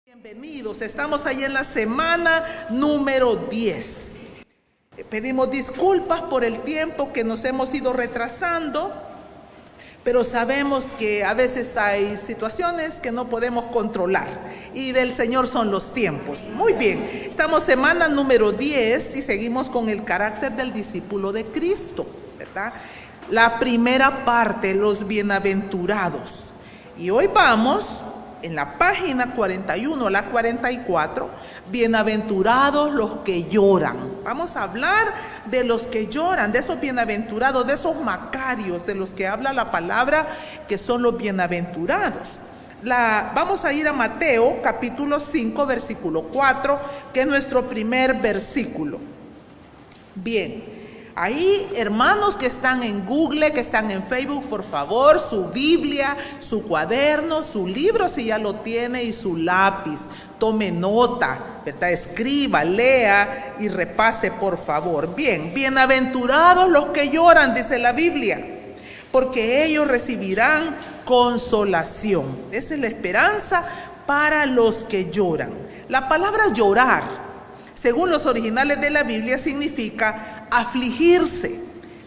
Bienvenidos, estamos ahí en la semana número 10. Pedimos disculpas por el tiempo que nos hemos ido retrasando, pero sabemos que a veces hay situaciones que no podemos controlar y del Señor son los tiempos. Muy bien, estamos semana número 10 y seguimos con el carácter del discípulo de Cristo, ¿verdad? La primera parte, los bienaventurados. Y hoy vamos en la página 41 a la 44, bienaventurados los que lloran. Vamos a hablar de los que lloran, de esos bienaventurados, de esos macarios, de los que habla la palabra, que son los bienaventurados. Vamos a ir a Mateo capítulo 5, versículo 4, que es nuestro primer versículo. Bien. Ahí, hermanos que están en Google, que están en Facebook, por favor, su Biblia, su cuaderno, su libro si ya lo tiene y su lápiz. Tome nota, ¿verdad? Escriba, lea y repase, por favor. Bien, bienaventurados los que lloran, dice la Biblia, porque ellos recibirán consolación. Esa es la esperanza para los que lloran. La palabra llorar, según los originales de la Biblia, significa afligirse,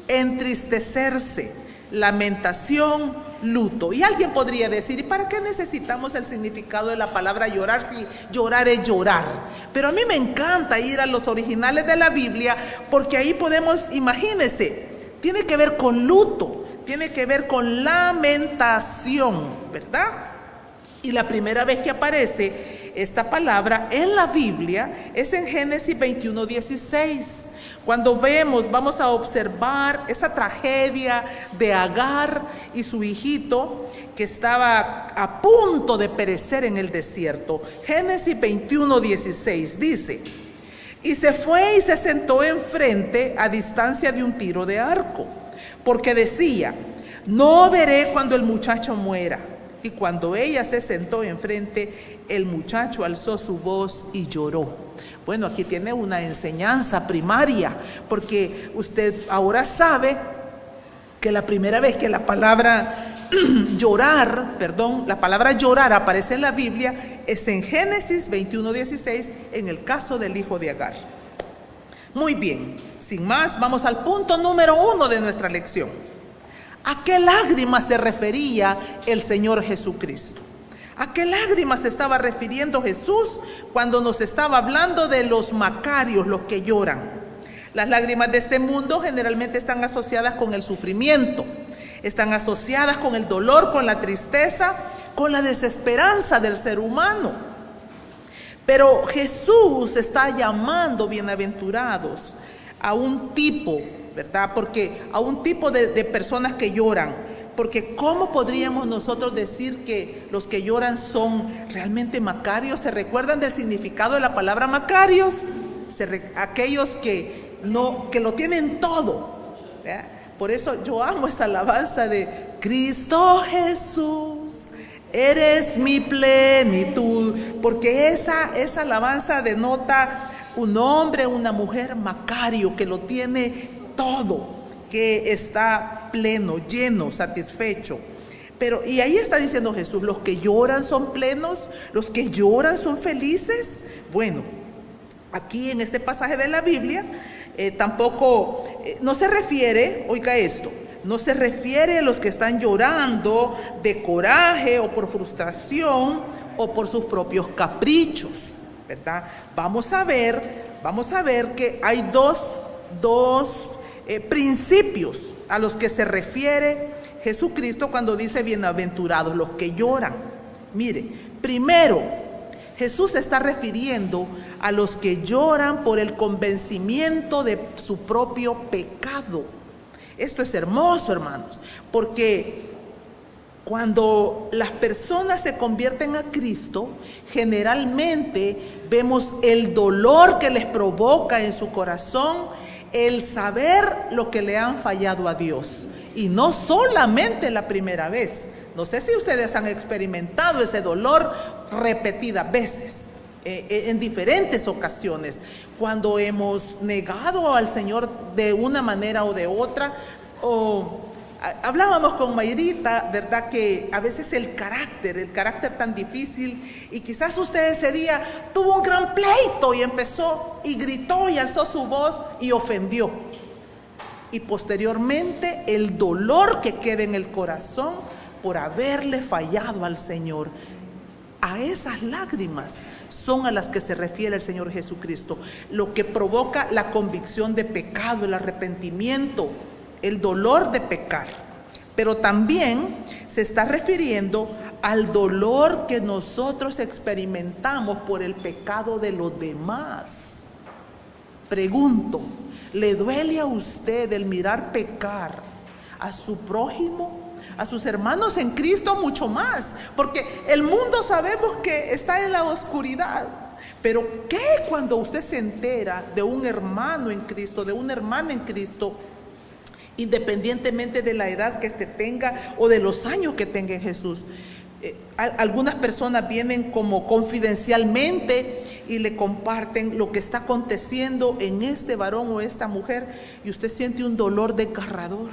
entristecerse, lamentación, luto. Y alguien podría decir, ¿y para qué necesitamos el significado de la palabra llorar si llorar es llorar? Pero a mí me encanta ir a los originales de la Biblia porque ahí podemos, imagínense, tiene que ver con luto, tiene que ver con lamentación, ¿verdad? Y la primera vez que aparece esta palabra en la Biblia es en Génesis 21:16. Cuando vamos a observar esa tragedia de Agar y su hijito que estaba a punto de perecer en el desierto. Génesis 21:16 dice: y se fue y se sentó enfrente a distancia de un tiro de arco, porque decía, no veré cuando el muchacho muera. Y cuando ella se sentó enfrente, el muchacho alzó su voz y lloró. Bueno, aquí tiene una enseñanza primaria, porque usted ahora sabe que la primera vez que la palabra la palabra llorar aparece en la Biblia es en Génesis 21:16, en el caso del hijo de Agar. Muy bien, sin más, vamos al punto número 1 de nuestra lección. ¿A qué lágrimas se refería el Señor Jesucristo? ¿A qué lágrimas se estaba refiriendo Jesús cuando nos estaba hablando de los macarios, los que lloran? Las lágrimas de este mundo generalmente están asociadas con el sufrimiento, están asociadas con el dolor, con la tristeza, con la desesperanza del ser humano. Pero Jesús está llamando bienaventurados a un tipo, ¿verdad? Porque a un tipo de personas que lloran. Porque ¿cómo podríamos nosotros decir que los que lloran son realmente macarios? ¿Se recuerdan del significado de la palabra macarios? Aquellos que lo tienen todo, ¿verdad? Por eso yo amo esa alabanza de Cristo Jesús, eres mi plenitud. Porque esa alabanza denota un hombre, una mujer macario que lo tiene todo, que está pleno, lleno, satisfecho. Y ahí está diciendo Jesús, los que lloran son plenos, los que lloran son felices. Bueno, aquí en este pasaje de la Biblia tampoco, no se refiere, oiga esto, no se refiere a los que están llorando de coraje o por frustración o por sus propios caprichos, ¿verdad? Vamos a ver que hay dos principios a los que se refiere Jesucristo cuando dice bienaventurados los que lloran. Mire, primero, Jesús se está refiriendo a los que lloran por el convencimiento de su propio pecado. Esto es hermoso, hermanos, porque cuando las personas se convierten a Cristo, generalmente vemos el dolor que les provoca en su corazón el saber lo que le han fallado a Dios. Y no solamente la primera vez. No sé si ustedes han experimentado ese dolor repetidas veces, en diferentes ocasiones, cuando hemos negado al Señor de una manera o de otra, o Hablábamos con Mayrita, ¿verdad? Que a veces el carácter tan difícil, y quizás usted ese día tuvo un gran pleito y empezó y gritó y alzó su voz y ofendió. Y posteriormente el dolor que queda en el corazón por haberle fallado al Señor. A esas lágrimas son a las que se refiere el Señor Jesucristo. Lo que provoca la convicción de pecado, el arrepentimiento, el dolor de pecar. Pero también se está refiriendo al dolor que nosotros experimentamos por el pecado de los demás. Pregunto, ¿le duele a usted el mirar pecar a su prójimo, a sus hermanos en Cristo? Mucho más, porque el mundo sabemos que está en la oscuridad. Pero ¿qué cuando usted se entera de un hermano en Cristo, de una hermana en Cristo, independientemente de la edad que éste tenga o de los años que tenga en Jesús? Algunas personas vienen como confidencialmente y le comparten lo que está aconteciendo en este varón o esta mujer, y usted siente un dolor desgarrador.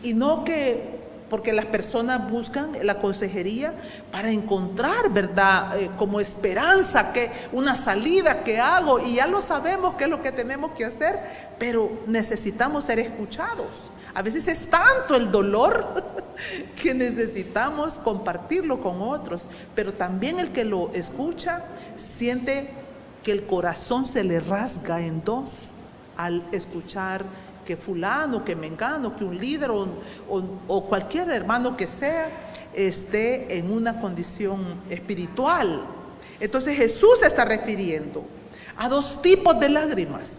Y no que, porque las personas buscan la consejería para encontrar, ¿verdad? Como esperanza, que una salida que hago, y ya lo sabemos qué es lo que tenemos que hacer, pero necesitamos ser escuchados. A veces es tanto el dolor que necesitamos compartirlo con otros, pero también el que lo escucha siente que el corazón se le rasga en dos al escuchar que fulano, que mengano, que un líder o cualquier hermano que sea esté en una condición espiritual. Entonces Jesús se está refiriendo a dos tipos de lágrimas: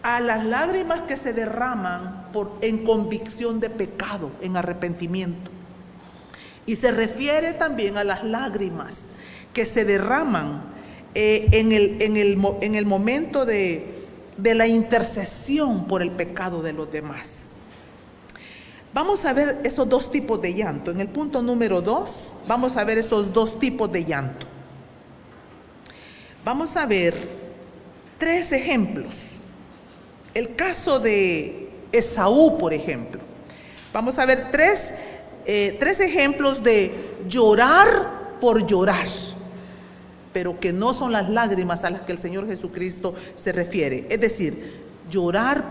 a las lágrimas que se derraman en convicción de pecado, en arrepentimiento, y se refiere también a las lágrimas que se derraman en el momento de la intercesión por el pecado de los demás. Vamos a ver esos dos tipos de llanto. En el punto número 2 vamos a ver esos dos tipos de llanto. Vamos a ver 3 ejemplos. El caso de Esaú, por ejemplo. Vamos a ver tres ejemplos de llorar por llorar, pero que no son las lágrimas a las que el Señor Jesucristo se refiere. Es decir, llorar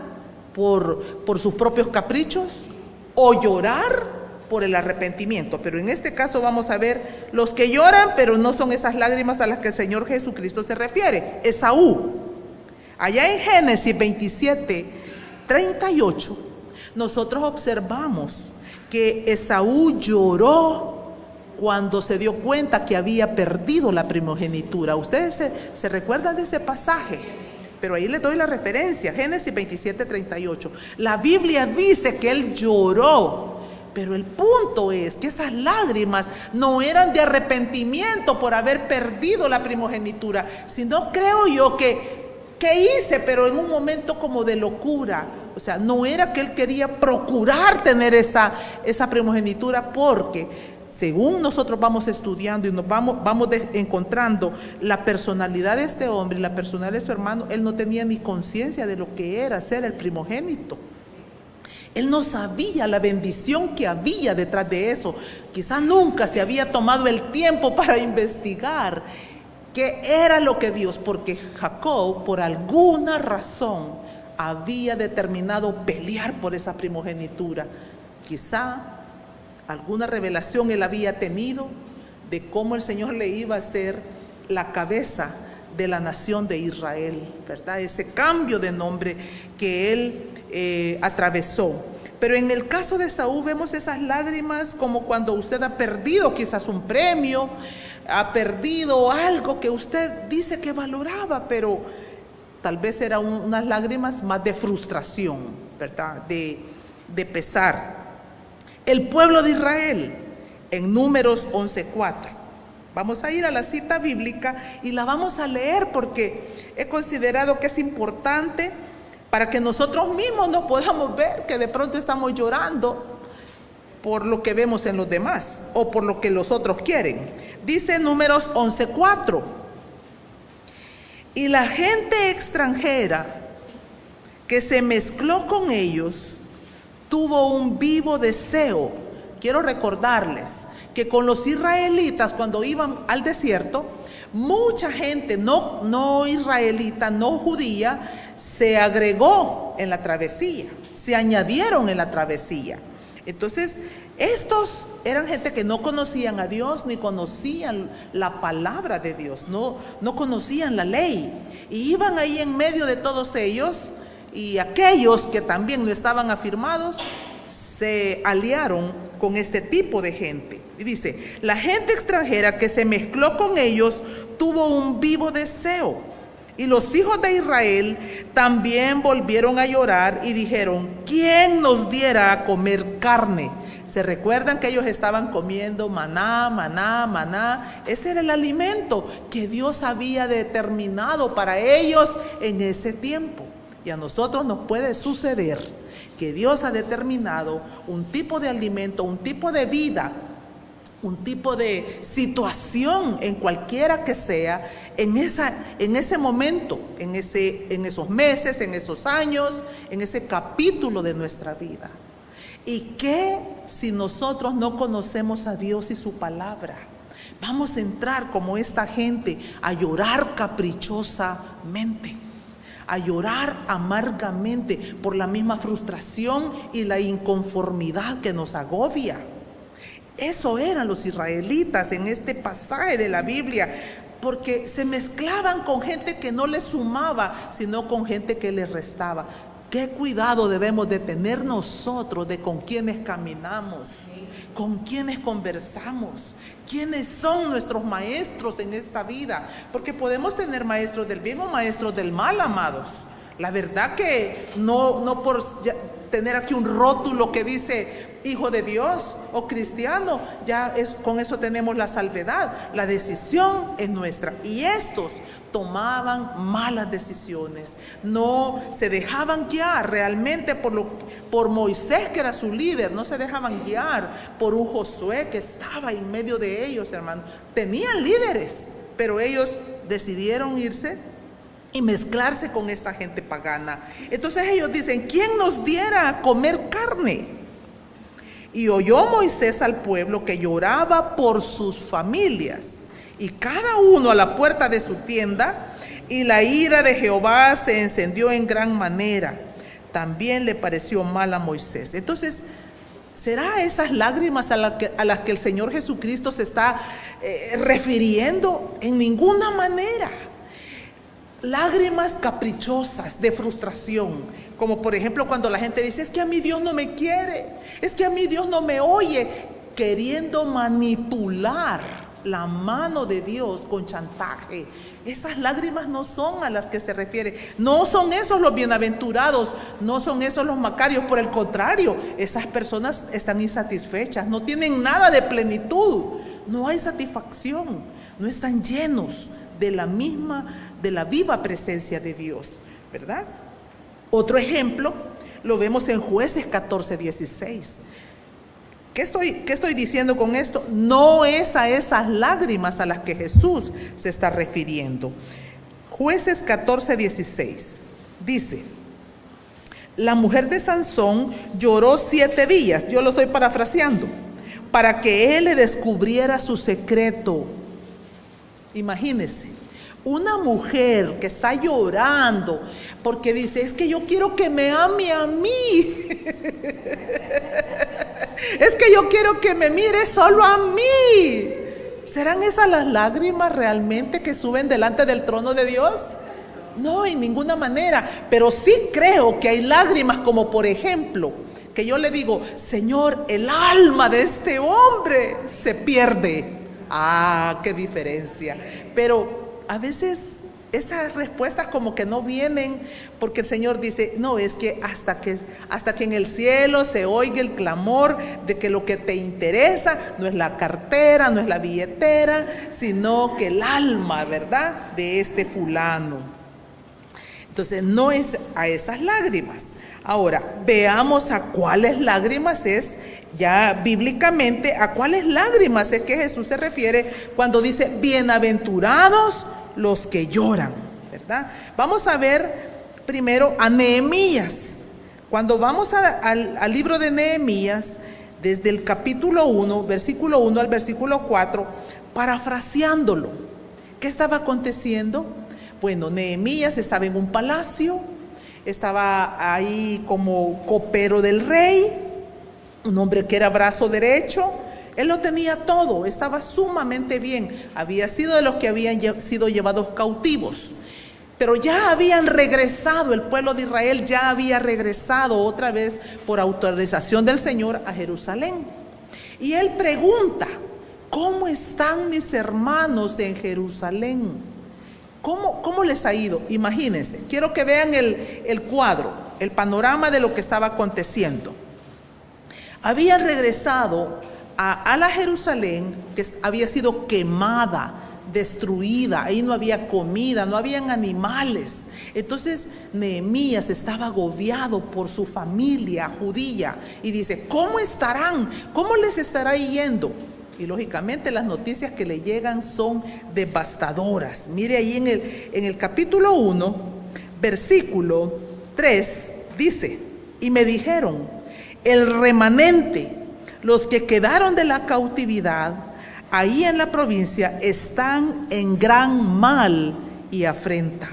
por sus propios caprichos o llorar por el arrepentimiento. Pero en este caso vamos a ver los que lloran, pero no son esas lágrimas a las que el Señor Jesucristo se refiere. Esaú. Allá en Génesis 27:38, nosotros observamos que Esaú lloró cuando se dio cuenta que había perdido la primogenitura. Ustedes se recuerdan de ese pasaje, pero ahí les doy la referencia, Génesis 27:38. La Biblia dice que él lloró, pero el punto es que esas lágrimas no eran de arrepentimiento por haber perdido la primogenitura, sino creo yo que hice, pero en un momento como de locura. O sea, no era que él quería procurar tener esa primogenitura, porque según nosotros vamos estudiando y nos vamos encontrando la personalidad de este hombre y la personalidad de su hermano, él no tenía ni conciencia de lo que era ser el primogénito. Él no sabía la bendición que había detrás de eso. Quizás nunca se había tomado el tiempo para investigar qué era lo que Dios, porque Jacob por alguna razón había determinado pelear por esa primogenitura. Quizá alguna revelación él había tenido de cómo el Señor le iba a ser la cabeza de la nación de Israel, ¿verdad? Ese cambio de nombre que él atravesó. Pero en el caso de Esaú vemos esas lágrimas como cuando usted ha perdido quizás un premio, ha perdido algo que usted dice que valoraba, pero tal vez eran unas lágrimas más de frustración, ¿verdad? De pesar. El pueblo de Israel, en Números 11:4. Vamos a ir a la cita bíblica y la vamos a leer porque he considerado que es importante para que nosotros mismos nos podamos ver que de pronto estamos llorando por lo que vemos en los demás o por lo que los otros quieren. Dice Números 11:4. Y la gente extranjera que se mezcló con ellos tuvo un vivo deseo. Quiero recordarles que con los israelitas, cuando iban al desierto, mucha gente no israelita, no judía, se agregó en la travesía, se añadieron en la travesía. Entonces, estos eran gente que no conocían a Dios, ni conocían la palabra de Dios, no conocían la ley. Y iban ahí en medio de todos ellos, y aquellos que también no estaban afirmados, se aliaron con este tipo de gente. Y dice, la gente extranjera que se mezcló con ellos tuvo un vivo deseo. Y los hijos de Israel también volvieron a llorar y dijeron, ¿quién nos diera a comer carne? ¿Se recuerdan que ellos estaban comiendo maná, maná, maná? Ese era el alimento que Dios había determinado para ellos en ese tiempo. Y a nosotros nos puede suceder que Dios ha determinado un tipo de alimento, un tipo de vida, un tipo de situación, en cualquiera que sea, en ese momento, en esos meses, en esos años, en ese capítulo de nuestra vida. ¿Y qué si nosotros no conocemos a Dios y su palabra? Vamos a entrar como esta gente a llorar caprichosamente, a llorar amargamente por la misma frustración y la inconformidad que nos agobia. Eso eran los israelitas en este pasaje de la Biblia, porque se mezclaban con gente que no les sumaba, sino con gente que les restaba. Qué cuidado debemos de tener nosotros de con quienes caminamos, con quienes conversamos, quiénes son nuestros maestros en esta vida, porque podemos tener maestros del bien o maestros del mal, amados. La verdad que no por tener aquí un rótulo que dice hijo de Dios o cristiano, con eso tenemos la salvedad. La decisión es nuestra. Y estos tomaban malas decisiones, no se dejaban guiar realmente por Moisés, que era su líder, no se dejaban guiar por un Josué que estaba en medio de ellos, hermano. Tenían líderes, pero ellos decidieron irse y mezclarse con esta gente pagana. Entonces ellos dicen, ¿quién nos diera a comer carne? Y oyó Moisés al pueblo que lloraba por sus familias, y cada uno a la puerta de su tienda, y la ira de Jehová se encendió en gran manera. También le pareció mal a Moisés. Entonces, ¿será esas lágrimas a las que el Señor Jesucristo se está refiriendo? En ninguna manera. Lágrimas caprichosas de frustración, como por ejemplo cuando la gente dice, es que a mí Dios no me quiere, es que a mí Dios no me oye, queriendo manipular la mano de Dios con chantaje. Esas lágrimas no son a las que se refiere, no son esos los bienaventurados, no son esos los macarios, por el contrario, esas personas están insatisfechas, no tienen nada de plenitud, no hay satisfacción, no están llenos de la viva presencia de Dios, ¿verdad? Otro ejemplo lo vemos en Jueces 14:16. ¿Qué estoy diciendo con esto? No es a esas lágrimas a las que Jesús se está refiriendo. Jueces 14:16 dice, la mujer de Sansón lloró 7 días, yo lo estoy parafraseando, para que él le descubriera su secreto. Imagínense, una mujer que está llorando porque dice, es que yo quiero que me ame a mí. Es que yo quiero que me mire solo a mí. ¿Serán esas las lágrimas realmente que suben delante del trono de Dios? No, en ninguna manera. Pero sí creo que hay lágrimas como por ejemplo, que yo le digo, Señor, el alma de este hombre se pierde. Ah, qué diferencia. Pero a veces esas respuestas como que no vienen, porque el Señor dice, no, es que hasta que en el cielo se oiga el clamor de que lo que te interesa no es la cartera, no es la billetera, sino que el alma, ¿verdad?, de este fulano. Entonces no es a esas lágrimas. Ahora, veamos a cuáles lágrimas es, ya bíblicamente, a cuáles lágrimas es que Jesús se refiere cuando dice, bienaventurados los que lloran, ¿verdad? Vamos a ver primero a Nehemías, Cuando vamos al libro de Nehemías, desde el capítulo 1, versículo 1 al versículo 4, parafraseándolo, ¿qué estaba aconteciendo? Bueno, Nehemías estaba en un palacio, estaba ahí como copero del rey, un hombre que era brazo derecho. Él lo tenía todo, estaba sumamente bien. Había sido de los que habían sido llevados cautivos, pero ya habían regresado, el pueblo de Israel ya había regresado otra vez por autorización del Señor a Jerusalén. Y él pregunta: ¿cómo están mis hermanos en Jerusalén? ¿Cómo les ha ido? Imagínense, quiero que vean el cuadro, el panorama de lo que estaba aconteciendo. Habían regresado a la Jerusalén que había sido quemada, destruida, ahí no había comida, no habían animales. Entonces Nehemías estaba agobiado por su familia judía y dice: ¿cómo estarán? ¿Cómo les estará yendo? Y lógicamente las noticias que le llegan son devastadoras. Mire ahí en el capítulo 1, versículo 3, dice: y me dijeron, el remanente, los que quedaron de la cautividad ahí en la provincia, están en gran mal y afrenta,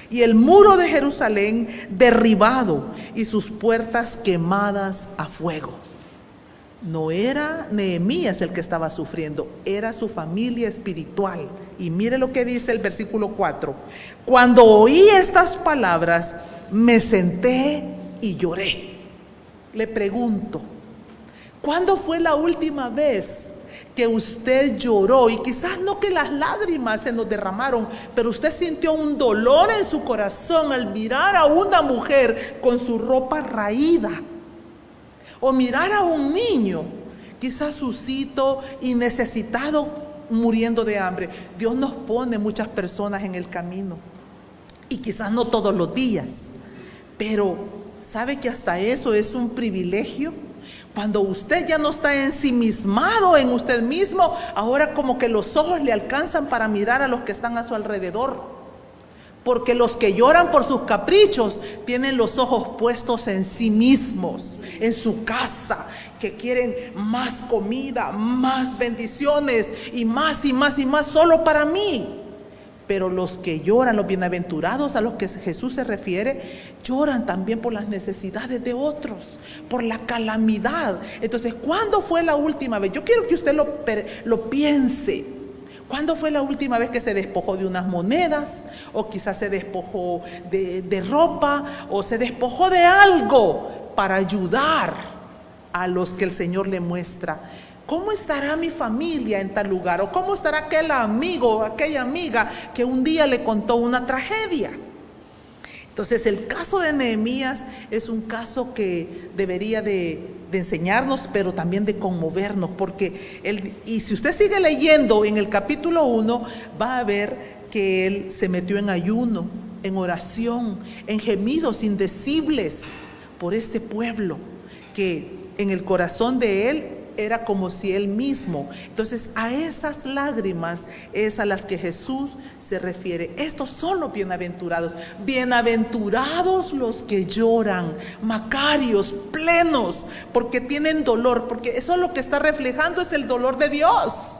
y el muro de Jerusalén derribado y sus puertas quemadas a fuego. No era Nehemías el que estaba sufriendo, era su familia espiritual. Y mire lo que dice el versículo 4: cuando oí estas palabras, me senté y lloré. Le pregunto, ¿cuándo fue la última vez que usted lloró? Y quizás no que las lágrimas se nos derramaron, pero usted sintió un dolor en su corazón al mirar a una mujer con su ropa raída, o mirar a un niño, quizás sucito y necesitado, muriendo de hambre. Dios nos pone muchas personas en el camino, y quizás no todos los días, pero ¿sabe que hasta eso es un privilegio? Cuando usted ya no está ensimismado en usted mismo, ahora como que los ojos le alcanzan para mirar a los que están a su alrededor. Porque los que lloran por sus caprichos tienen los ojos puestos en sí mismos, en su casa, que quieren más comida, más bendiciones y más y más y más solo para mí. Pero los que lloran, los bienaventurados a los que Jesús se refiere, lloran también por las necesidades de otros, por la calamidad. Entonces, ¿cuándo fue la última vez? Yo quiero que usted lo piense. ¿Cuándo fue la última vez que se despojó de unas monedas? O quizás se despojó de ropa, o se despojó de algo para ayudar a los que el Señor le muestra. ¿Cómo estará mi familia en tal lugar? ¿O cómo estará aquel amigo o aquella amiga que un día le contó una tragedia? Entonces el caso de Nehemías es un caso que debería de enseñarnos, pero también de conmovernos, porque y si usted sigue leyendo en el capítulo 1, va a ver que él se metió en ayuno, en oración, en gemidos indecibles por este pueblo, que en el corazón de él era como si él mismo. Entonces a esas lágrimas es a las que Jesús se refiere. Estos son los bienaventurados. Bienaventurados los que lloran, macarios, plenos, porque tienen dolor, porque eso es lo que está reflejando, es el dolor de Dios,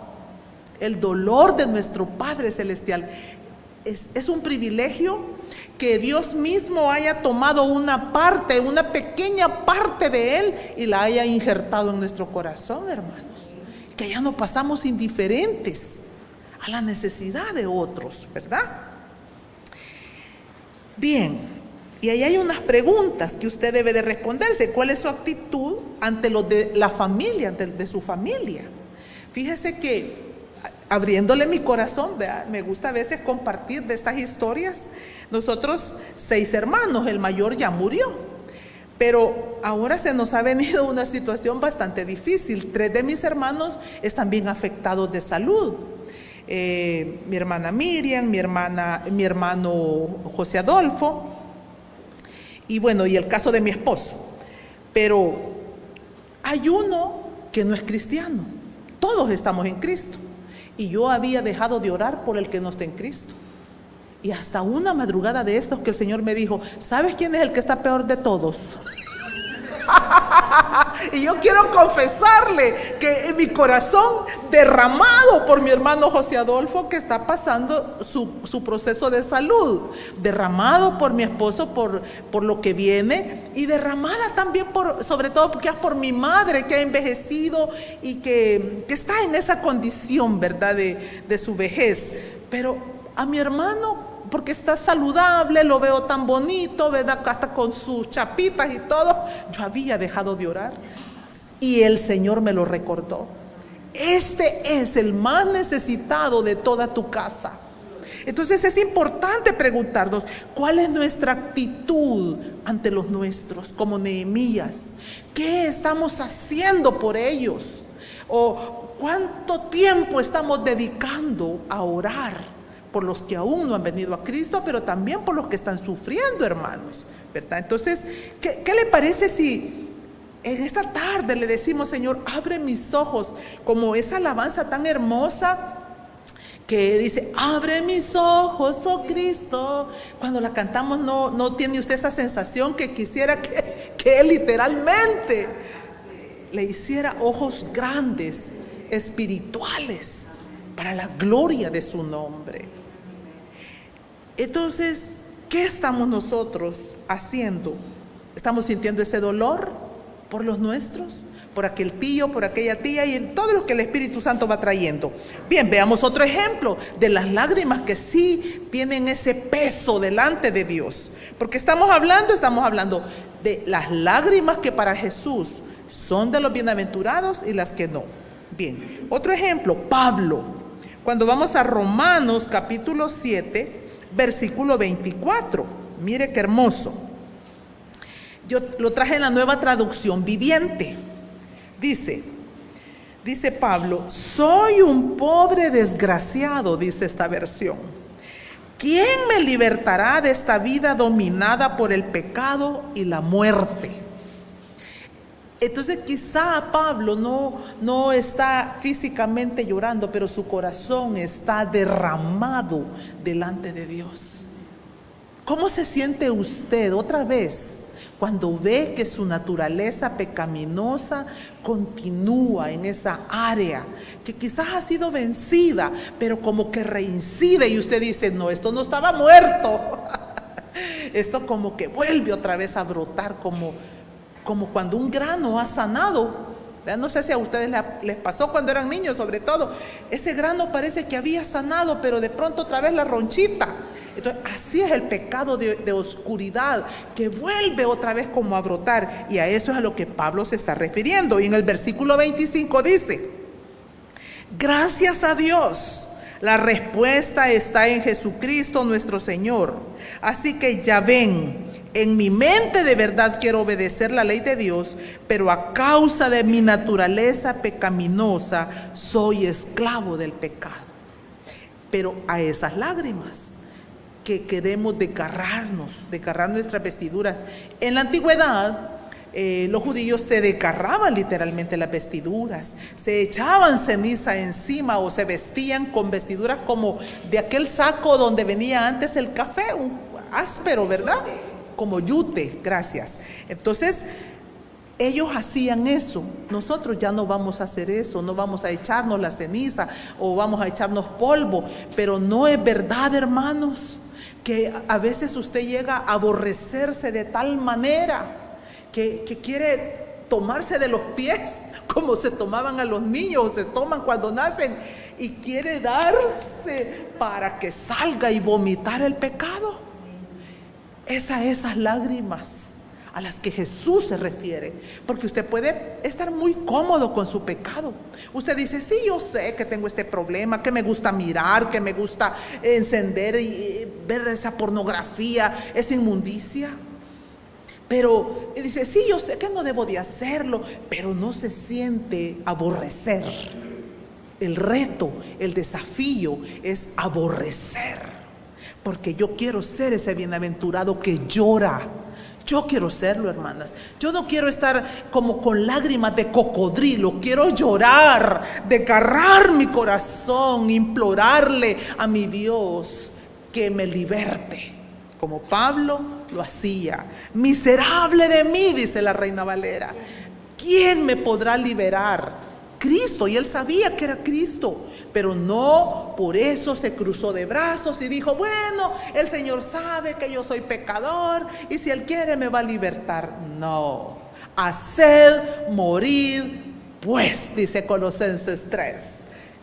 el dolor de nuestro Padre Celestial. Es un privilegio que Dios mismo haya tomado una parte, una pequeña parte de Él y la haya injertado en nuestro corazón, hermanos. Que ya no pasamos indiferentes a la necesidad de otros, ¿verdad? Bien, y ahí hay unas preguntas que usted debe de responderse. ¿Cuál es su actitud ante lo de la familia, de su familia? Fíjese que abriéndole mi corazón, ¿verdad? Me gusta a veces compartir de estas historias. Nosotros 6 hermanos, el mayor ya murió, pero ahora se nos ha venido una situación bastante difícil. 3 de mis hermanos están bien afectados de salud. Mi hermana Miriam, mi hermano José Adolfo, y bueno, y el caso de mi esposo. Pero hay uno que no es cristiano. Todos estamos en Cristo. Y yo había dejado de orar por el que no está en Cristo. Y hasta una madrugada de estos que el Señor me dijo: ¿sabes quién es el que está peor de todos? Y yo quiero confesarle que en mi corazón, derramado por mi hermano José Adolfo, que está pasando su proceso de salud, derramado por mi esposo por lo que viene, y derramada también sobre todo porque es por mi madre, que ha envejecido y que está en esa condición, ¿verdad?, de su vejez. Pero a mi hermano, porque está saludable, lo veo tan bonito, ¿verdad?, hasta con sus chapitas y todo, yo había dejado de orar y el Señor me lo recordó. Este es el más necesitado de toda tu casa. Entonces es importante preguntarnos cuál es nuestra actitud ante los nuestros, como Nehemías. ¿Qué estamos haciendo por ellos? ¿O cuánto tiempo estamos dedicando a orar por los que aún no han venido a Cristo, pero también por los que están sufriendo, hermanos, ¿verdad? Entonces, ¿qué le parece si en esta tarde le decimos: Señor, abre mis ojos, como esa alabanza tan hermosa que dice: abre mis ojos, oh Cristo? Cuando la cantamos, no tiene usted esa sensación que quisiera que Él literalmente le hiciera ojos grandes, espirituales, para la gloria de su nombre. Entonces, ¿qué estamos nosotros haciendo? ¿Estamos sintiendo ese dolor por los nuestros? Por aquel tío, por aquella tía y en todo lo que el Espíritu Santo va trayendo. Bien, veamos otro ejemplo de las lágrimas que sí tienen ese peso delante de Dios. Porque estamos hablando de las lágrimas que para Jesús son de los bienaventurados y las que no. Bien, otro ejemplo, Pablo. Cuando vamos a Romanos capítulo 7, versículo 24, mire qué hermoso. Yo lo traje en la Nueva Traducción Viviente. Dice Pablo: soy un pobre desgraciado, dice esta versión. ¿Quién me libertará de esta vida dominada por el pecado y la muerte? Entonces quizá Pablo no está físicamente llorando, pero su corazón está derramado delante de Dios. ¿Cómo se siente usted otra vez cuando ve que su naturaleza pecaminosa continúa en esa área que quizás ha sido vencida, pero como que reincide y usted dice: no, esto no estaba muerto? Esto como que vuelve otra vez a brotar, como cuando un grano ha sanado. No sé si a ustedes les pasó cuando eran niños, sobre todo. Ese grano parece que había sanado, pero de pronto otra vez la ronchita. Entonces, así es el pecado de oscuridad, que vuelve otra vez como a brotar. Y a eso es a lo que Pablo se está refiriendo. Y en el versículo 25 dice: gracias a Dios, la respuesta está en Jesucristo nuestro Señor. Así que ya ven, en mi mente de verdad quiero obedecer la ley de Dios, pero a causa de mi naturaleza pecaminosa soy esclavo del pecado. Pero a esas lágrimas que queremos desgarrar nuestras vestiduras. En la antigüedad, los judíos se desgarraban literalmente las vestiduras, se echaban ceniza encima o se vestían con vestiduras como de aquel saco donde venía antes el café, un áspero, ¿verdad? Como yute, gracias. Entonces, ellos hacían eso. Nosotros ya no vamos a hacer eso, no vamos a echarnos la ceniza o vamos a echarnos polvo. Pero no es verdad, hermanos, que a veces usted llega a aborrecerse de tal manera que quiere tomarse de los pies, como se tomaban a los niños o se toman cuando nacen, y quiere darse para que salga y vomitar el pecado. Esas lágrimas a las que Jesús se refiere, porque usted puede estar muy cómodo con su pecado. Usted dice: sí, yo sé que tengo este problema, que me gusta mirar, que me gusta encender y ver esa pornografía, esa inmundicia. Pero dice: sí, yo sé que no debo de hacerlo, pero no se siente aborrecer. El reto, el desafío es aborrecer, porque yo quiero ser ese bienaventurado que llora. Yo quiero serlo, hermanas. Yo no quiero estar como con lágrimas de cocodrilo. Quiero llorar, desgarrar mi corazón, implorarle a mi Dios que me liberte, como Pablo lo hacía. Miserable de mí, dice la Reina Valera. ¿quién me podrá liberar? Cristo, y él sabía que era Cristo, pero no por eso se cruzó de brazos y dijo, bueno, el Señor sabe que yo soy pecador y si él quiere me va a libertar. No, haced morir pues, dice Colosenses 3.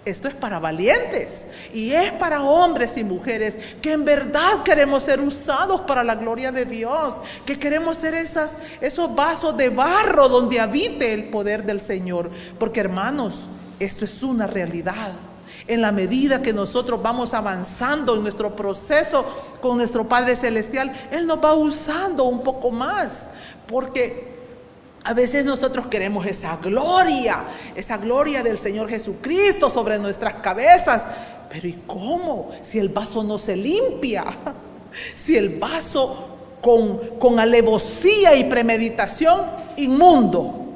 Esto es para valientes y es para hombres y mujeres que en verdad queremos ser usados para la gloria de Dios, que queremos ser esos vasos de barro donde habite el poder del Señor. Porque hermanos, esto es una realidad. En la medida que nosotros vamos avanzando en nuestro proceso con nuestro Padre Celestial, Él nos va usando un poco más, porque a veces nosotros queremos esa gloria del Señor Jesucristo sobre nuestras cabezas. Pero ¿y cómo? Si el vaso no se limpia, si el vaso con alevosía y premeditación, inmundo.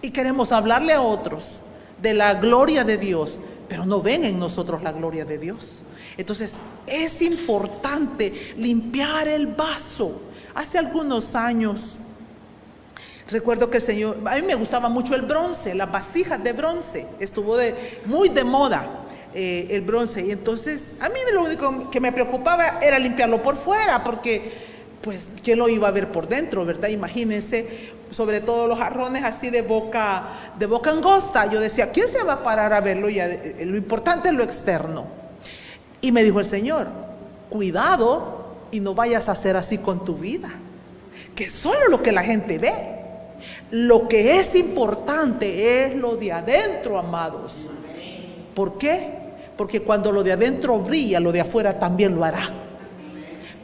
Y queremos hablarle a otros de la gloria de Dios, pero no ven en nosotros la gloria de Dios. Entonces es importante limpiar el vaso. Hace algunos años, recuerdo que el Señor, a mí me gustaba mucho el bronce, las vasijas de bronce, estuvo muy de moda el bronce, y entonces a mí lo único que me preocupaba era limpiarlo por fuera, porque pues ¿quién lo iba a ver por dentro, verdad? Imagínense, sobre todo los jarrones así de boca angosta, yo decía, ¿quién se va a parar a verlo? Lo importante es lo externo. Y me dijo el Señor, cuidado y no vayas a hacer así con tu vida, que solo lo que la gente ve. Lo que es importante es lo de adentro, amados. ¿Por qué? Porque cuando lo de adentro brilla, lo de afuera también lo hará.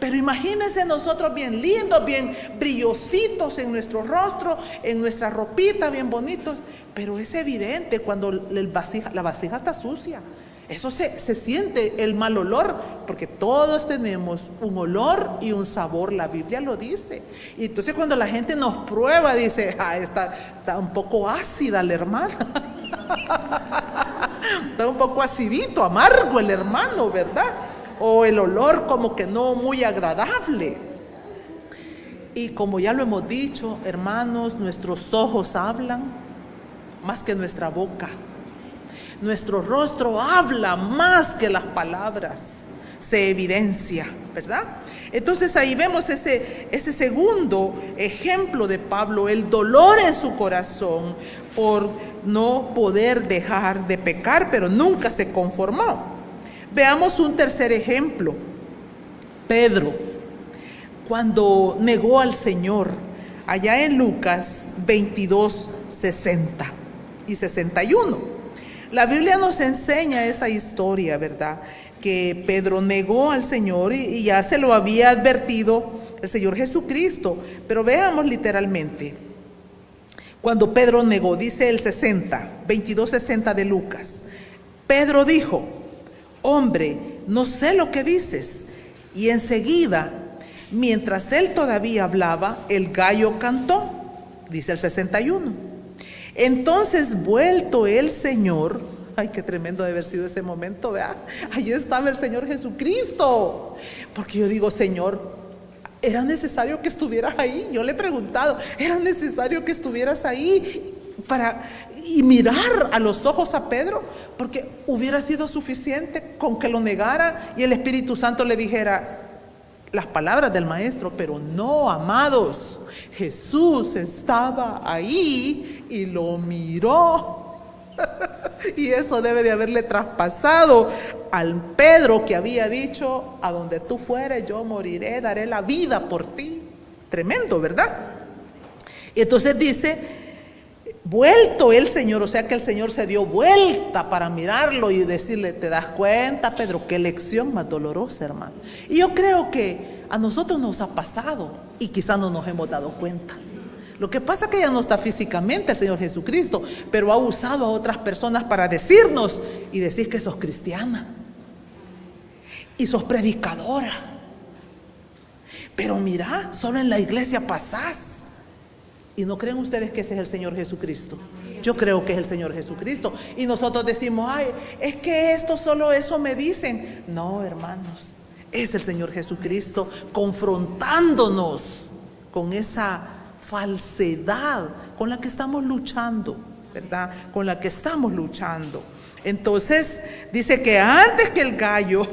Pero imagínense nosotros bien lindos, bien brillositos en nuestro rostro, en nuestra ropita, bien bonitos. Pero es evidente cuando la vasija está sucia. Eso se siente el mal olor, porque todos tenemos un olor y un sabor, la Biblia lo dice. Y entonces cuando la gente nos prueba, dice, está un poco ácida la hermana. Está un poco acidito, amargo el hermano, ¿verdad? O el olor como que no muy agradable. Y como ya lo hemos dicho, hermanos, nuestros ojos hablan más que nuestra boca. Nuestro rostro habla más que las palabras, se evidencia, ¿verdad? Entonces ahí vemos ese segundo ejemplo de Pablo, el dolor en su corazón por no poder dejar de pecar, pero nunca se conformó. Veamos un tercer ejemplo, Pedro, cuando negó al Señor, allá en Lucas 22, 60 y 61. La Biblia nos enseña esa historia, ¿verdad? Que Pedro negó al Señor y ya se lo había advertido el Señor Jesucristo. Pero veamos literalmente. Cuando Pedro negó, dice el 22:60 de Lucas. Pedro dijo, hombre, no sé lo que dices. Y enseguida, mientras él todavía hablaba, el gallo cantó, dice el 61. Entonces, vuelto el Señor, ay, qué tremendo debe haber sido ese momento, ¿verdad? Allí estaba el Señor Jesucristo. Porque yo digo, Señor, ¿era necesario que estuvieras ahí? Yo le he preguntado, ¿era necesario que estuvieras ahí y mirar a los ojos a Pedro? Porque hubiera sido suficiente con que lo negara y el Espíritu Santo le dijera las palabras del maestro. Pero no, amados, Jesús estaba ahí y lo miró. Y eso debe de haberle traspasado al Pedro, que había dicho, a donde tú fueres yo moriré, daré la vida por ti. Tremendo, ¿verdad? Y entonces dice, vuelto el Señor, o sea que el Señor se dio vuelta para mirarlo y decirle, ¿te das cuenta, Pedro? Qué lección más dolorosa, hermano. Y yo creo que a nosotros nos ha pasado y quizás no nos hemos dado cuenta. Lo que pasa es que ya no está físicamente el Señor Jesucristo, pero ha usado a otras personas para decirnos y decir que sos cristiana y sos predicadora. Pero mira, solo en la iglesia pasás. ¿Y no creen ustedes que ese es el Señor Jesucristo? Yo creo que es el Señor Jesucristo. Y nosotros decimos, ay, es que solo eso me dicen. No, hermanos, es el Señor Jesucristo confrontándonos con esa falsedad con la que estamos luchando, ¿verdad? Con la que estamos luchando. Entonces dice que antes que el gallo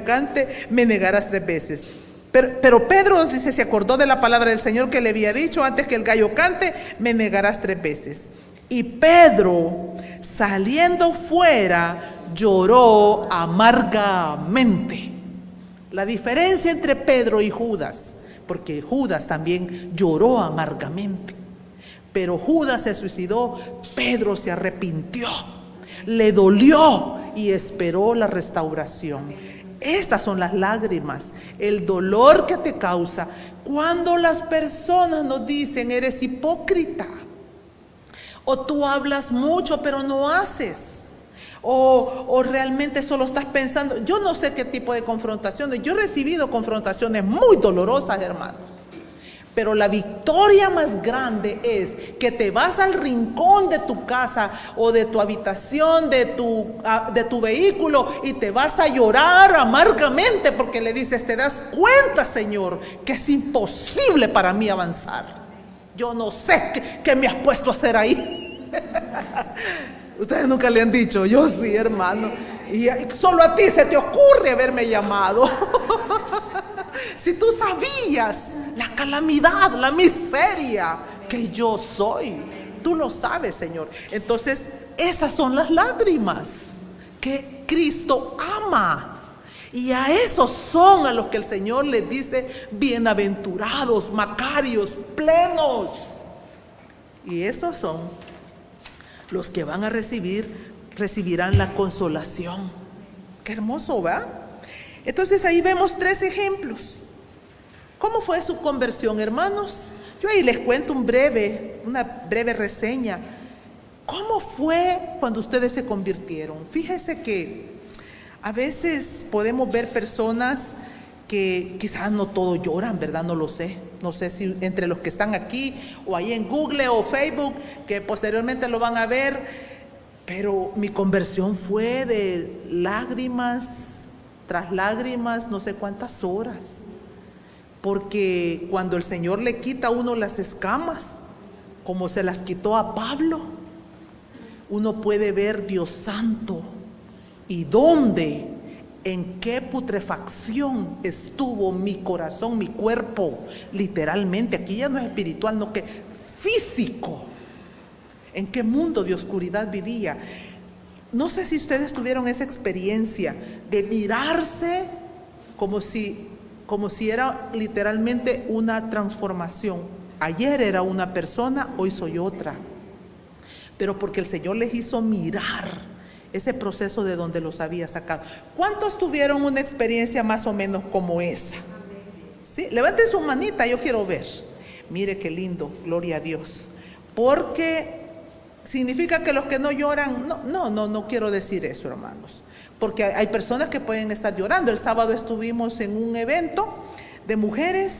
cante, me negarás 3 veces. Pero Pedro, dice, se acordó de la palabra del Señor que le había dicho: antes que el gallo cante, me negarás 3 veces. Y Pedro, saliendo fuera, lloró amargamente. La diferencia entre Pedro y Judas, porque Judas también lloró amargamente, pero Judas se suicidó, Pedro se arrepintió, le dolió y esperó la restauración. Estas son las lágrimas, el dolor que te causa cuando las personas nos dicen: eres hipócrita, o tú hablas mucho pero no haces, o realmente solo estás pensando. Yo no sé qué tipo de confrontaciones. Yo he recibido confrontaciones muy dolorosas, hermanos, pero la victoria más grande es que te vas al rincón de tu casa o de tu habitación, de tu vehículo, y te vas a llorar amargamente porque le dices: te das cuenta, Señor, que es imposible para mí avanzar. Yo no sé qué me has puesto a hacer ahí. Ustedes nunca le han dicho. Yo sí, hermano. Y solo a ti se te ocurre haberme llamado. Si tú sabías la calamidad, la miseria que yo soy, tú lo sabes, Señor. Entonces, esas son las lágrimas que Cristo ama. Y a esos son a los que el Señor les dice: bienaventurados, macarios, plenos. Y esos son los que van a recibirán la consolación. Qué hermoso, ¿va? Entonces ahí vemos 3 ejemplos. ¿Cómo fue su conversión, hermanos? Yo ahí les cuento una breve reseña. ¿Cómo fue cuando ustedes se convirtieron? Fíjese que a veces podemos ver personas que quizás no todos lloran, ¿verdad? No lo sé. No sé si entre los que están aquí o ahí en Google o Facebook, que posteriormente lo van a ver, pero mi conversión fue de lágrimas tras lágrimas, no sé cuántas horas. Porque cuando el Señor le quita a uno las escamas, como se las quitó a Pablo, uno puede ver, Dios santo, y dónde, en qué putrefacción estuvo mi corazón, mi cuerpo, literalmente. Aquí ya no es espiritual, no, que físico. ¿En qué mundo de oscuridad vivía? No sé si ustedes tuvieron esa experiencia de mirarse como si era literalmente una transformación. Ayer era una persona, hoy soy otra. Pero porque el Señor les hizo mirar ese proceso de donde los había sacado. ¿Cuántos tuvieron una experiencia más o menos como esa? ¿Sí? Levanten su manita, yo quiero ver. Mire qué lindo, gloria a Dios. Porque significa que los que no lloran, no quiero decir eso, hermanos. Porque hay personas que pueden estar llorando. El sábado estuvimos en un evento de mujeres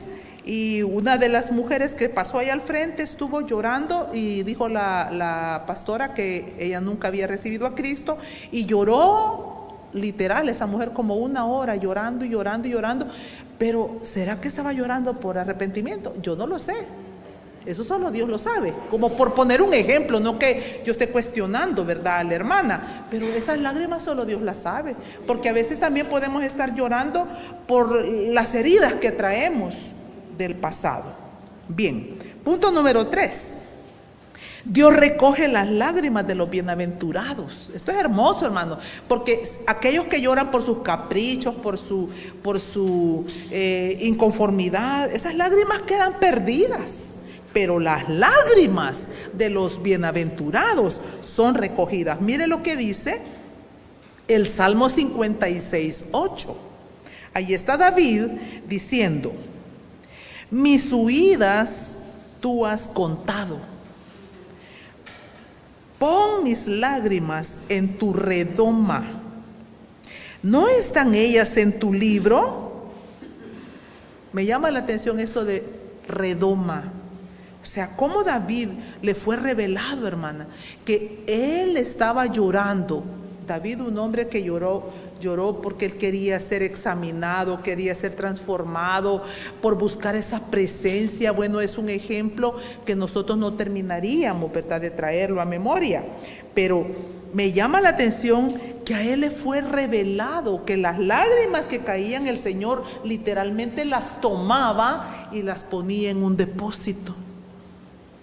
y una de las mujeres que pasó ahí al frente estuvo llorando y dijo la pastora que ella nunca había recibido a Cristo, y lloró literal esa mujer como 1 hora llorando y llorando y llorando. Pero ¿será que estaba llorando por arrepentimiento? Yo no lo sé. Eso solo Dios lo sabe, como por poner un ejemplo, no que yo esté cuestionando, ¿verdad?, a la hermana, pero esas lágrimas solo Dios las sabe, porque a veces también podemos estar llorando por las heridas que traemos del pasado. Bien, punto número 3. Dios recoge las lágrimas de los bienaventurados. Esto es hermoso, hermano, porque aquellos que lloran por sus caprichos, por su inconformidad, esas lágrimas quedan perdidas. Pero las lágrimas de los bienaventurados son recogidas. Mire lo que dice el Salmo 56:8. Ahí está David diciendo: mis huidas tú has contado. Pon mis lágrimas en tu redoma. ¿No están ellas en tu libro? Me llama la atención esto de redoma. O sea, cómo David le fue revelado, hermana, que él estaba llorando David, un hombre que lloró porque él quería ser examinado, quería ser transformado, por buscar esa presencia. Bueno, es un ejemplo que nosotros no terminaríamos, ¿verdad?, de traerlo a memoria. Pero me llama la atención que a él le fue revelado que las lágrimas que caían, el Señor literalmente las tomaba y las ponía en un depósito.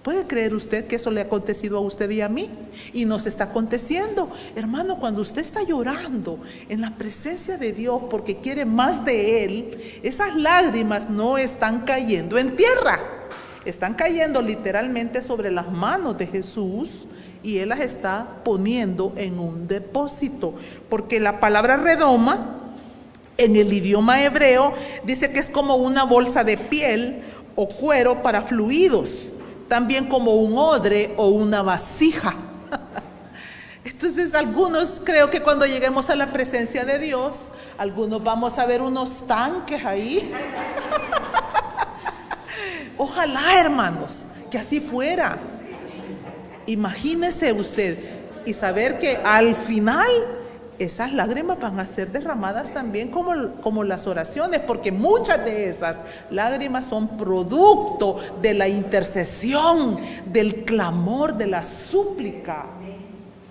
¿Puede creer usted que eso le ha acontecido a usted y a mí? Y nos está aconteciendo. Hermano, cuando usted está llorando en la presencia de Dios porque quiere más de Él, esas lágrimas no están cayendo en tierra. Están cayendo literalmente sobre las manos de Jesús y Él las está poniendo en un depósito. Porque la palabra redoma en el idioma hebreo dice que es como una bolsa de piel o cuero para fluidos. También como un odre o una vasija. Entonces algunos, creo que cuando lleguemos a la presencia de Dios, algunos vamos a ver unos tanques ahí. Ojalá, hermanos, que así fuera. Imagínese usted y saber que al final esas lágrimas van a ser derramadas también como las oraciones, porque muchas de esas lágrimas son producto de la intercesión, del clamor, de la súplica,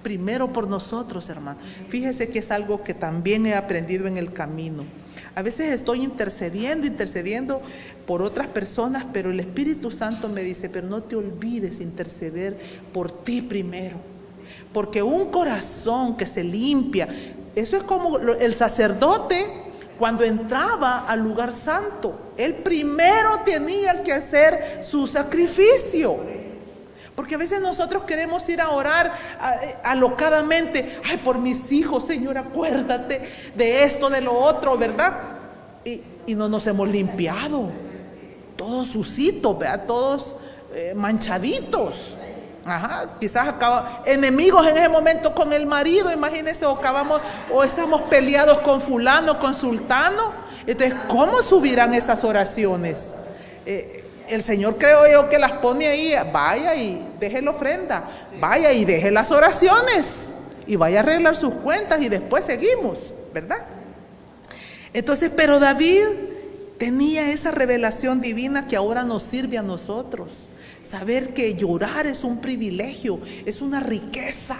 primero por nosotros, hermanos. Fíjese que es algo que también he aprendido en el camino. A veces estoy intercediendo por otras personas, pero el Espíritu Santo me dice, pero no te olvides interceder por ti primero. Porque un corazón que se limpia, eso es como el sacerdote cuando entraba al lugar santo, él primero tenía que hacer su sacrificio. Porque a veces nosotros queremos ir a orar alocadamente, ay, por mis hijos, Señor, acuérdate de esto, de lo otro, ¿verdad? Y no nos hemos limpiado, todos sucitos, ¿verdad? Todos manchaditos. Ajá, quizás enemigos en ese momento con el marido, imagínense, o estamos peleados con fulano, con sultano. Entonces, ¿cómo subirán esas oraciones? El Señor, creo yo, que las pone ahí. Vaya y deje la ofrenda, vaya y deje las oraciones y vaya a arreglar sus cuentas y después seguimos, ¿verdad? Entonces, pero David tenía esa revelación divina que ahora nos sirve a nosotros. Saber que llorar es un privilegio, es una riqueza,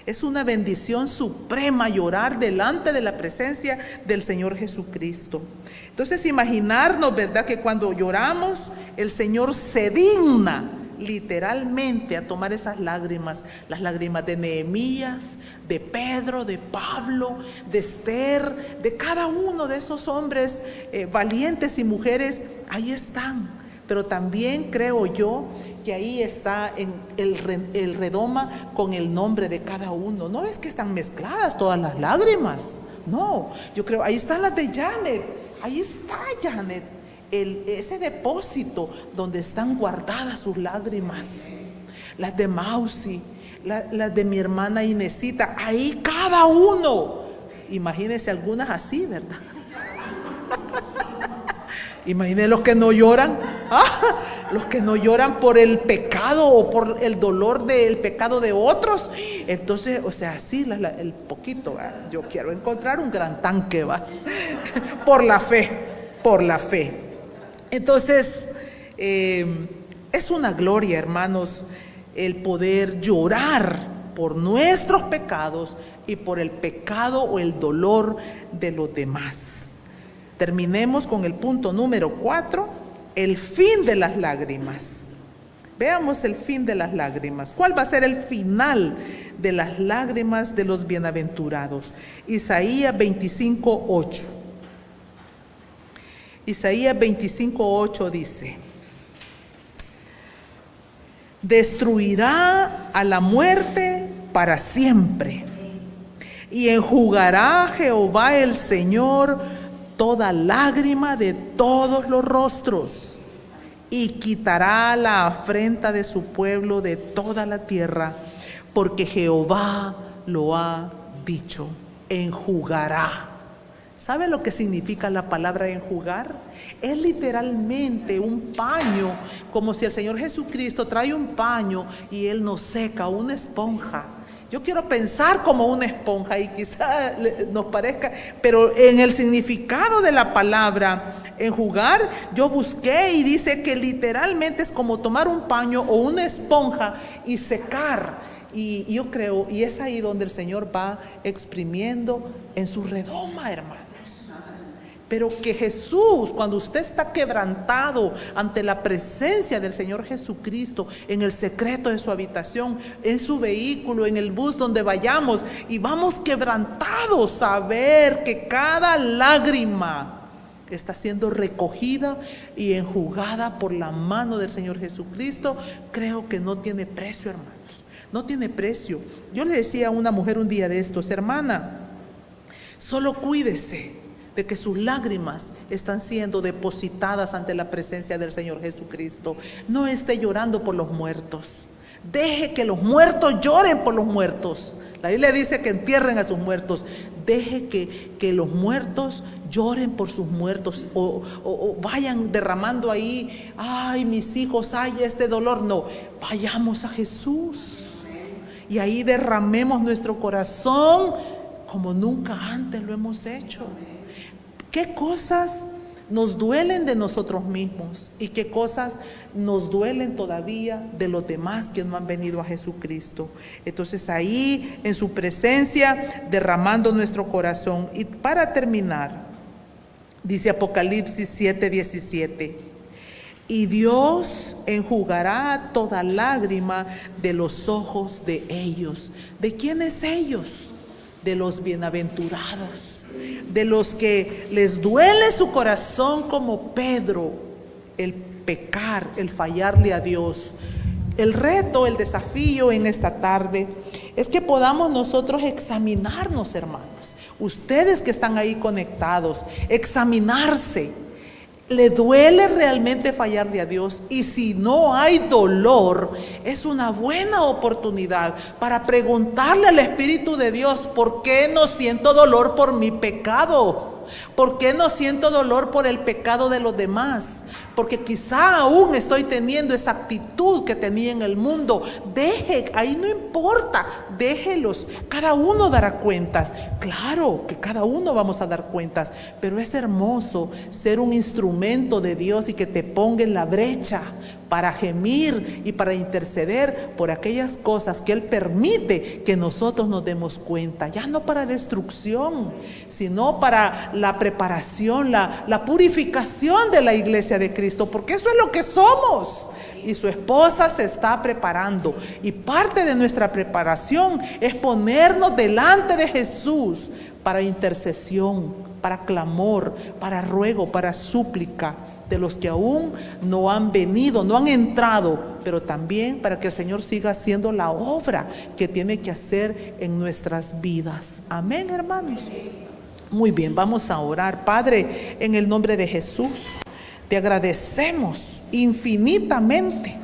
es una bendición suprema llorar delante de la presencia del Señor Jesucristo. Entonces imaginarnos, ¿verdad?, que cuando lloramos el Señor se digna literalmente a tomar esas lágrimas, las lágrimas de Nehemías, de Pedro, de Pablo, de Esther, de cada uno de esos hombres valientes y mujeres, ahí están. Pero también creo yo que ahí está en el redoma con el nombre de cada uno. No es que están mezcladas todas las lágrimas, no, yo creo, ahí están las de Janet, ahí está Janet, ese depósito donde están guardadas sus lágrimas. Las de Mausi, las de mi hermana Inesita, ahí cada uno. Imagínense algunas así, ¿verdad? Imaginen los que no lloran, los que no lloran por el pecado o por el dolor del pecado de otros. Entonces, o sea, sí, el poquito, ¿va? Yo quiero encontrar un gran tanque, ¿va? Por la fe. Entonces, es una gloria, hermanos, el poder llorar por nuestros pecados y por el pecado o el dolor de los demás. Terminemos con el punto número 4, el fin de las lágrimas. Veamos el fin de las lágrimas. ¿Cuál va a ser el final de las lágrimas de los bienaventurados? Isaías 25:8. Isaías 25:8 dice: destruirá a la muerte para siempre, y enjugará Jehová el Señor toda lágrima de todos los rostros, y quitará la afrenta de su pueblo de toda la tierra, porque Jehová lo ha dicho. Enjugará. ¿Sabe lo que significa la palabra enjugar? Es literalmente un paño, como si el Señor Jesucristo trae un paño y Él nos seca, una esponja, Yo quiero pensar como una esponja y quizá nos parezca, pero en el significado de la palabra enjugar, yo busqué y dice que literalmente es como tomar un paño o una esponja y secar. Y yo creo, y es ahí donde el Señor va exprimiendo en su redoma, hermanos. Pero que Jesús, cuando usted está quebrantado ante la presencia del Señor Jesucristo, en el secreto de su habitación, en su vehículo, en el bus donde vayamos, y vamos quebrantados a ver que cada lágrima está siendo recogida y enjugada por la mano del Señor Jesucristo, creo que no tiene precio, hermanos. No tiene precio. Yo le decía a una mujer un día de estos: hermana, solo cuídese de que sus lágrimas están siendo depositadas ante la presencia del Señor Jesucristo. No esté llorando por los muertos. Deje que los muertos lloren por los muertos. La Biblia dice que entierren a sus muertos. Deje que los muertos lloren por sus muertos o vayan derramando ahí, ay, mis hijos, ay, este dolor. No, vayamos a Jesús y ahí derramemos nuestro corazón como nunca antes lo hemos hecho. ¿Qué cosas nos duelen de nosotros mismos y qué cosas nos duelen todavía de los demás que no han venido a Jesucristo? Entonces ahí en su presencia derramando nuestro corazón. Y para terminar, dice Apocalipsis 7:17: y Dios enjugará toda lágrima de los ojos de ellos. ¿De quiénes ellos? De los bienaventurados, de los que les duele su corazón como Pedro, el pecar, el fallarle a Dios. El reto, el desafío en esta tarde es que podamos nosotros examinarnos, hermanos. Ustedes que están ahí conectados, examinarse. ¿Le duele realmente fallarle a Dios? Y si no hay dolor, es una buena oportunidad para preguntarle al Espíritu de Dios: ¿por qué no siento dolor por mi pecado? ¿Por qué no siento dolor por el pecado de los demás? Porque quizá aún estoy teniendo esa actitud que tenía en el mundo. Deje, ahí no importa, déjelos. Cada uno dará cuentas. Claro que cada uno vamos a dar cuentas, pero es hermoso ser un instrumento de Dios y que te ponga en la brecha para gemir y para interceder por aquellas cosas que Él permite que nosotros nos demos cuenta, ya no para destrucción, sino para la preparación, la purificación de la iglesia de Cristo, porque eso es lo que somos. Y su esposa se está preparando, y parte de nuestra preparación es ponernos delante de Jesús para intercesión, para clamor, para ruego, para súplica de los que aún no han venido, no han entrado, pero también para que el Señor siga haciendo la obra que tiene que hacer en nuestras vidas. Amén, hermanos. Muy bien, vamos a orar. Padre, en el nombre de Jesús, te agradecemos infinitamente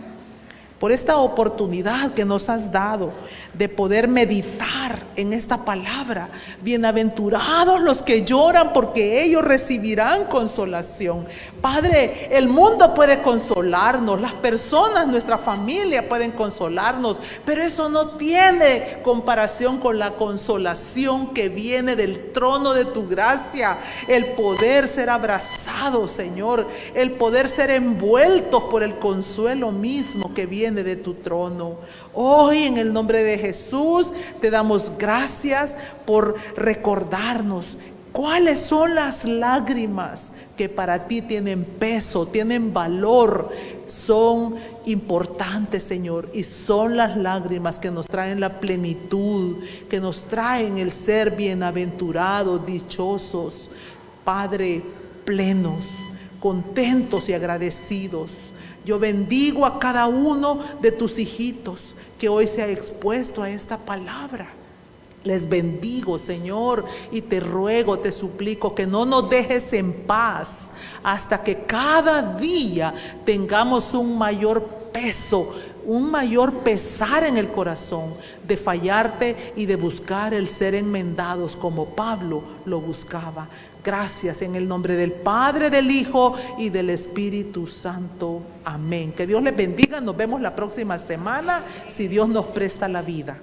por esta oportunidad que nos has dado de poder meditar en esta palabra. Bienaventurados los que lloran, porque ellos recibirán consolación. Padre, el mundo puede consolarnos, las personas, nuestra familia pueden consolarnos, pero eso no tiene comparación con la consolación que viene del trono de tu gracia. El poder ser abrazados, Señor, el poder ser envueltos por el consuelo mismo que viene de tu trono. Hoy, en el nombre de Jesús, te damos gracias por recordarnos cuáles son las lágrimas que para ti tienen peso, tienen valor, son importantes, Señor, y son las lágrimas que nos traen la plenitud, que nos traen el ser bienaventurados, dichosos, Padre, plenos, contentos y agradecidos. Yo bendigo a cada uno de tus hijitos que hoy se ha expuesto a esta palabra. Les bendigo, Señor, y te ruego, te suplico que no nos dejes en paz hasta que cada día tengamos un mayor peso, un mayor pesar en el corazón de fallarte y de buscar el ser enmendados como Pablo lo buscaba. Gracias en el nombre del Padre, del Hijo y del Espíritu Santo. Amén. Que Dios les bendiga. Nos vemos la próxima semana, si Dios nos presta la vida.